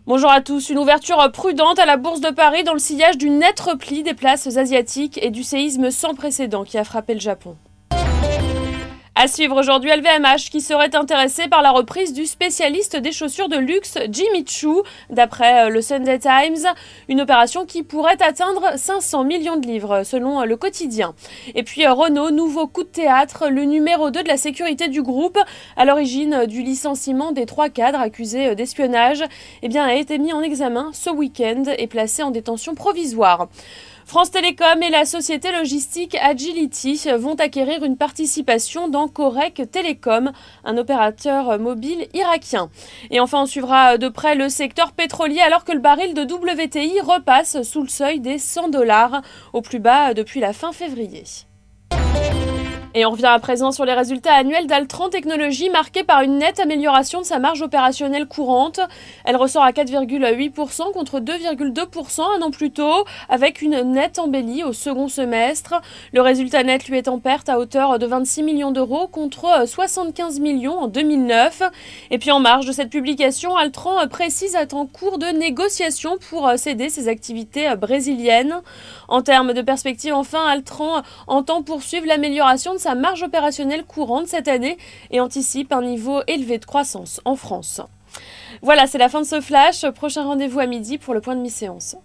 Bonjour à tous, une ouverture prudente à la Bourse de Paris dans le sillage du net repli des places asiatiques et du séisme sans précédent qui a frappé le Japon. À suivre aujourd'hui, LVMH qui serait intéressé par la reprise du spécialiste des chaussures de luxe Jimmy Choo, d'après le Sunday Times, une opération qui pourrait atteindre 500 millions de livres selon le quotidien. Et puis Renault, nouveau coup de théâtre, le numéro 2 de la sécurité du groupe, à l'origine du licenciement des 3 cadres accusés d'espionnage, a été mis en examen ce week-end et placé en détention provisoire. France Télécom et la société logistique Agility vont acquérir une participation dans Korek Telecom, un opérateur mobile irakien. Et enfin, on suivra de près le secteur pétrolier alors que le baril de WTI repasse sous le seuil des $100, au plus bas depuis la fin février. Et on revient à présent sur les résultats annuels d'Altran Technologies marqués par une nette amélioration de sa marge opérationnelle courante. Elle ressort à 4,8% contre 2,2% un an plus tôt, avec une nette embellie au second semestre. Le résultat net lui est en perte à hauteur de 26 millions d'euros contre 75 millions en 2009. Et puis en marge de cette publication, Altran précise être en cours de négociation pour céder ses activités brésiliennes. En termes de perspective, enfin, Altran entend poursuivre l'amélioration de sa marge opérationnelle courante cette année et anticipe un niveau élevé de croissance en France. Voilà, c'est la fin de ce flash. Prochain rendez-vous à midi pour le point de mi-séance.